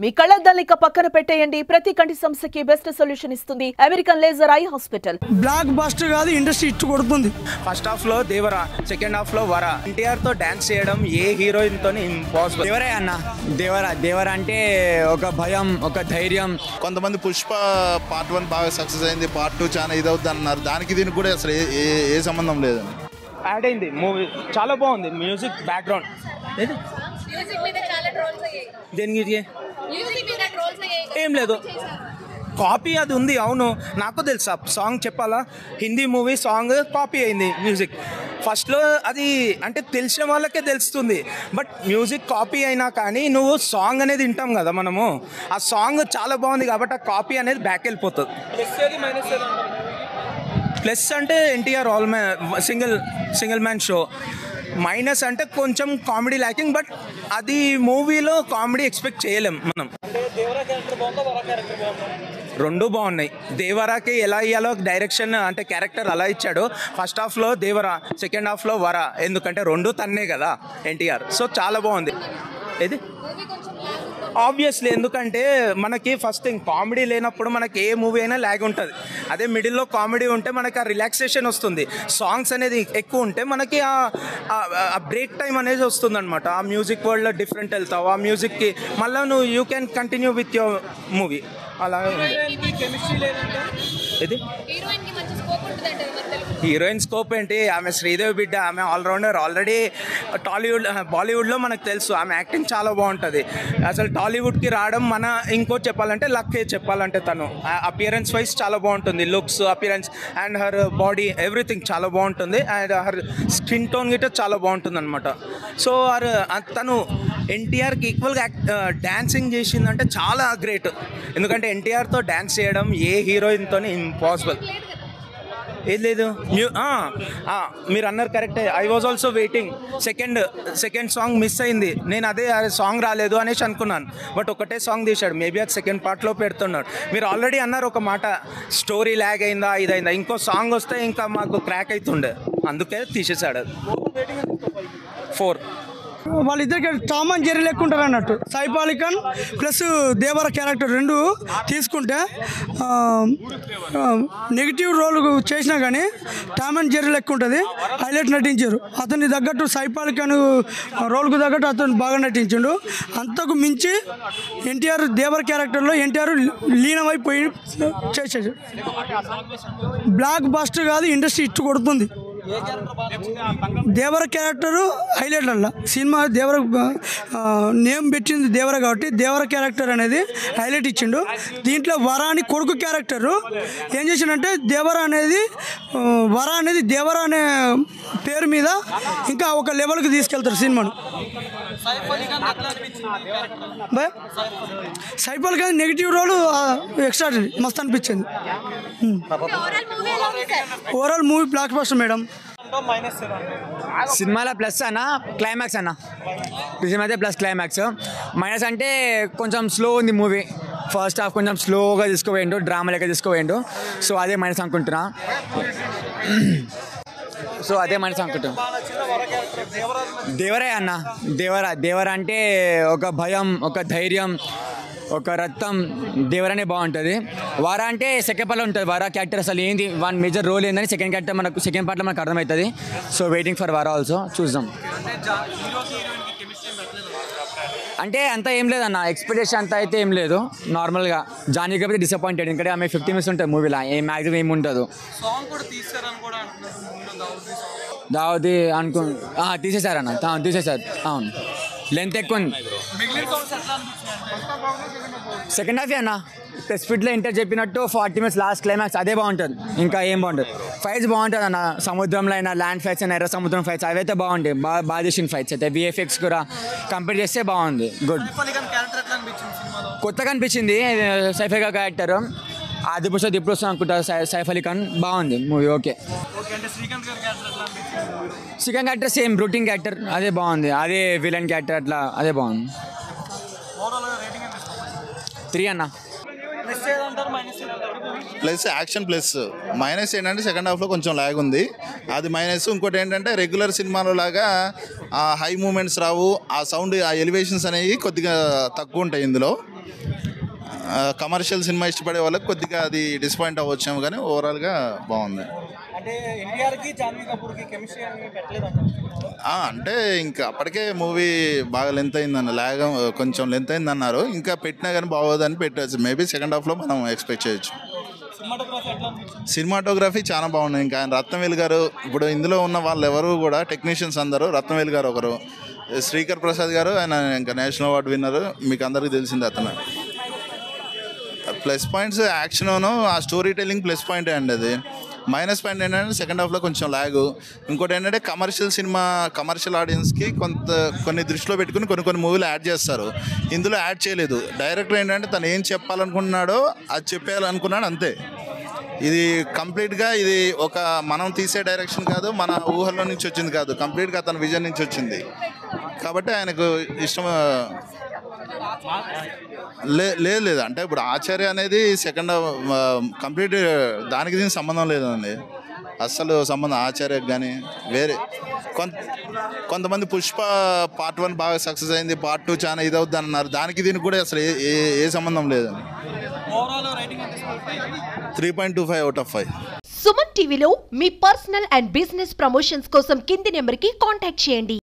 మీ కళ్ళద్దాల్ని పక్కన పెట్టేయండి. ప్రతి కంటి సమస్యకి బెస్ట్ సొల్యూషన్ ఇస్తుంది American laser eye hospital. Block buster కాదు, ఇండస్ట్రీ ఇట్టు కొడుతుంది. ఫస్ట్ హాఫ్ లో దేవరా, సెకండ్ హాఫ్ లో వరా. ఎన్టీఆర్ తో డాన్స్ చేయడం ఏ హీరోయిన్ తో ఇంపాసిబుల్. దేవరే అన్న, దేవరా అంటే ఒక భయం, ఒక ధైర్యం. కొంతమంది పుష్ప పార్ట్ 1 బాగా సక్సెస్ అయింది, పార్ట్ 2 చాలా ఇదవుద్ది అన్నారు. దానికి దీనికి కూడా అసలు ఏ సంబంధం లేదు. యాడ్ అయింది మూవీ, చాలా బాగుంది. మ్యూజిక్ బ్యాక్గ్రౌండ్ దేనికి ఏం లేదు, కాపీ అది ఉంది. అవును, నాకు తెలుసా సాంగ్ చెప్పాలా. హిందీ మూవీ సాంగ్ కాపీ అయింది మ్యూజిక్. ఫస్ట్లో అది అంటే తెలిసిన వాళ్ళకే తెలుస్తుంది. బట్ మ్యూజిక్ కాపీ అయినా కానీ నువ్వు సాంగ్ అనేది వింటాం కదా మనము. ఆ సాంగ్ చాలా బాగుంది కాబట్టి ఆ కాపీ అనేది బ్యాక్ వెళ్ళిపోతుంది. ప్లస్ అంటే NTR all single man show. Minus అంటే కొంచెం కామెడీ ల్యాకింగ్. బట్ అది మూవీలో కామెడీ ఎక్స్పెక్ట్ చేయలేం మనం. రెండు బాగున్నాయి. దేవరాకి ఎలా ఇయ్యాలో డైరెక్షన్ అంటే క్యారెక్టర్ అలా ఇచ్చాడు. ఫస్ట్ హాఫ్లో దేవరా, సెకండ్ హాఫ్లో వరా. ఎందుకంటే రెండు తన్నే కదా ఎన్టీఆర్. సో చాలా బాగుంది. ఏది ఆబ్వియస్లీ, ఎందుకంటే మనకి ఫస్ట్ థింగ్ కామెడీ లేనప్పుడు మనకి ఏ మూవీ అయినా ల్యాగ్ ఉంటుంది. అదే మిడిల్లో కామెడీ ఉంటే మనకి ఆ రిలాక్సేషన్ వస్తుంది. సాంగ్స్ అనేది ఎక్కువ ఉంటే మనకి ఆ బ్రేక్ టైం అనేది వస్తుంది అనమాట. ఆ మ్యూజిక్ వరల్డ్లో డిఫరెంట్ వెళ్తావు. ఆ మ్యూజిక్కి మళ్ళీ నువ్వు you can continue with your movie. అలాగే ఇది హీరోయిన్ స్కోప్ ఏంటి, ఆమె శ్రీదేవి బిడ్డ, ఆమె ఆల్రౌండర్. ఆల్రెడీ బాలీవుడ్లో మనకు తెలుసు ఆమె యాక్టింగ్ చాలా బాగుంటుంది. అసలు టాలీవుడ్కి రావడం మన ఇంకోటి చెప్పాలంటే లక్కే చెప్పాలంటే. తను అపియరెన్స్ వైజ్ చాలా బాగుంటుంది. Looks, appearance and her body everything చాలా బాగుంటుంది. అండ్ హర్ స్కిన్ టోన్ గిట్ట చాలా బాగుంటుంది అనమాట. సో తను ఎన్టీఆర్కి ఈక్వల్గా డ్యాన్సింగ్ చేసిందంటే చాలా గ్రేట్. ఎందుకంటే ఎన్టీఆర్తో డ్యాన్స్ చేయడం ఏ హీరోయిన్తో ఇంపాసిబుల్. ఏది లేదు. మీరు అన్నారు కరెక్టే. I was also waiting. Second song miss అయింది. నేను అదే సాంగ్ రాలేదు అనేసి అనుకున్నాను. బట్ ఒకటే సాంగ్ తీశాడు. మేబీ అది సెకండ్ పార్ట్లో పెడుతున్నాడు. మీరు ఆల్రెడీ అన్నారు ఒక మాట, స్టోరీ ల్యాగ్ అయిందా ఇదైందా. ఇంకో సాంగ్ వస్తే ఇంకా మాకు క్రాక్ అవుతుండే, అందుకే తీసేశాడు. అది 4. వాళ్ళిద్దరికి టామ్ అండ్ జెర్రీ లెక్క ఉంటారు అన్నట్టు. సైఫ్ అలీ ఖాన్ ప్లస్ దేవర క్యారెక్టర్ రెండు తీసుకుంటే నెగిటివ్ రోల్ చేసినా కానీ టామ్ అండ్ జెర్రీ లెక్క ఉంటుంది. హైలైట్ నటించారు. అతనికి తగ్గట్టు సైఫ్ అలీ ఖాన్ రోల్కు తగ్గట్టు అతను బాగా నటించాడు. అంతకు మించి ఎన్టీఆర్ దేవర క్యారెక్టర్లో ఎన్టీఆర్ లీనమైపోయి చేసాడు. బ్లాక్ బస్టర్ కాదు, ఇండస్ట్రీ ఇట్టు కొడుతుంది. దేవర క్యారెక్టరు హైలైట్ అలా సినిమా. దేవర నేమ్ పెట్టింది దేవర కాబట్టి దేవర క్యారెక్టర్ అనేది హైలైట్ ఇచ్చిండు. దీంట్లో వర అని కొడుకు క్యారెక్టరు ఏం చేసిండంటే దేవర అనేది దేవర అనే పేరు మీద ఇంకా ఒక లెవెల్కి తీసుకెళ్తారు సినిమాను. Saif Ali Khan negative role extra మస్తు అనిపించింది. Overall movie blockbuster madam. సినిమాలో ప్లస్ అన్న క్లైమాక్స్ అన్న, సినిమా అయితే ప్లస్ క్లైమాక్స్. మైనస్ అంటే కొంచెం స్లో ఉంది మూవీ. ఫస్ట్ హాఫ్ కొంచెం స్లోగా తీసుకుపోయిండు, డ్రామా లెక్క తీసుకుపోయిండు. సో అదే మైనస్ అనుకుంటున్నా. దేవరే అన్న, దేవరా అంటే ఒక భయం, ఒక ధైర్యం, ఒక రక్తం. దేవరానే బాగుంటుంది. వారా అంటే సెకండ్ పార్ట్లో ఉంటుంది. వారా క్యారెక్టర్ అసలు ఏంది, వన్ మేజర్ రోల్ ఏందని సెకండ్ పార్ట్లో మనకు అర్థమవుతుంది. సో వెయిటింగ్ ఫర్ వారా ఆల్సో. చూద్దాం. అంటే అంతా ఏం లేదన్న, ఎక్స్పెక్టేషన్ అంతా అయితే ఏం లేదు. నార్మల్గా జానీ కాబట్టి డిసప్పాయింటెడ్. ఎందుకంటే ఆమె 50 minutes ఉంటుంది మూవీలో, ఏ మ్యాక్సిమం ఏమి ఉండదు. దావతి తీసేశారన్న, తీసేశారు. అవును, లెంత్ ఎక్కువ ఉంది. సెకండ్ హాఫ్ అన్న స్పీడ్లో ఎంటర్ చెప్పినట్టు 40 minutes లాస్ట్ క్లైమాక్స్ అదే బాగుంటుంది. ఇంకా ఏం బాగుంటుంది. ఫైట్స్ బాగుంటుంది అన్న, సముద్రంలో అయినా ల్యాండ్ ఫైట్స్ అయినా, ఎర్ర సముద్రం ఫైట్స్ అవైతే బాగుంటాయి. బాగా చేసిన ఫైట్స్ అయితే విఎఫ్ఎక్స్ కూడా కంపేర్ చేస్తే బాగుంది. గుడ్. కొత్తగా అనిపించింది సైఫ్ అలీ ఖాన్ క్యారెక్టర్. ఆదిపురుష దిప్పుడు అనుకుంటారు. సైఫ్ అలీ ఖాన్ బాగుంది movie. Okay. Srikanth character same routing character, అదే బాగుంది. అదే విలన్ క్యారెక్టర్ అట్లా అదే బాగుంది. 3 అన్న. Plus action plus. మైనస్ ఏంటంటే సెకండ్ హాఫ్లో కొంచెం ల్యాగ్ ఉంది, అది మైనస్. ఇంకోటి ఏంటంటే రెగ్యులర్ సినిమాలో లాగా ఆ హై మూమెంట్స్ రావు, ఆ సౌండ్, ఆ ఎలివేషన్స్ అనేవి కొద్దిగా తక్కువ ఉంటాయి ఇందులో. కమర్షియల్ సినిమా ఇష్టపడే వాళ్ళకి కొద్దిగా అది డిసప్పాయింట్ అవ్వచ్చాము, కానీ ఓవరాల్గా బాగుంది. అంటే ఇంకా అప్పటికే మూవీ బాగా లెంత్ అయిందన్న, కొంచెం లెంత్ అయిందన్నారు. ఇంకా పెట్టినా కానీ బాగోదని పెట్టచ్చు. మేబీ సెకండ్ హాఫ్లో మనం ఎక్స్పెక్ట్ చేయొచ్చు. సినిమాటోగ్రఫీ చాలా బాగుంది. ఇంకా ఆయన రత్నవేలు గారు, ఇప్పుడు ఇందులో ఉన్న వాళ్ళు ఎవరు కూడా టెక్నీషియన్స్ అందరూ, రత్నవేలు గారు ఒకరు, శ్రీకర్ ప్రసాద్ గారు, ఆయన ఇంకా నేషనల్ అవార్డు విన్నర్, మీకు అందరికీ తెలిసింది అతను. ప్లస్ పాయింట్స్ యాక్షను, ఆ స్టోరీ టెల్లింగ్ ప్లస్ పాయింటే అండి. అది మైనస్ పాయింట్ ఏంటంటే సెకండ్ హాఫ్లో కొంచెం లాగు. ఇంకోటి ఏంటంటే కమర్షియల్ సినిమా, కమర్షియల్ ఆడియన్స్కి కొన్ని దృష్టిలో పెట్టుకుని కొన్ని మూవీలు యాడ్ చేస్తారు. ఇందులో యాడ్ చేయలేదు. డైరెక్టర్ ఏంటంటే తను ఏం చెప్పాలనుకుంటున్నాడో అది చెప్పేయాలనుకున్నాడు అంతే. ఇది కంప్లీట్గా ఇది ఒక మనం తీసే డైరెక్షన్ కాదు, మన ఊహల్లో నుంచి వచ్చింది కాదు, కంప్లీట్గా తన విజన్ నుంచి వచ్చింది. కాబట్టి ఆయనకు ఇష్టం లేదు. అంటే ఇప్పుడు ఆచార్య అనేది సెకండ్ కంప్లీట్ దానికి దీనికి సంబంధం లేదండి, అస్సలు సంబంధం ఆచార్యకు కానీ. వేరే కొంతమంది పుష్ప పార్ట్ 1 బాగా సక్సెస్ అయింది, పార్ట్ 2 చాలా ఇదవుద్ది అన్నారు. దానికి దీనికి కూడా అసలు ఏ సంబంధం లేదండి. 3.25 out of 5. సుమన్ టీవీలో మీ పర్సనల్ అండ్ బిజినెస్ ప్రమోషన్స్ కోసం కింది నెంబర్కి కాంటాక్ట్ చేయండి.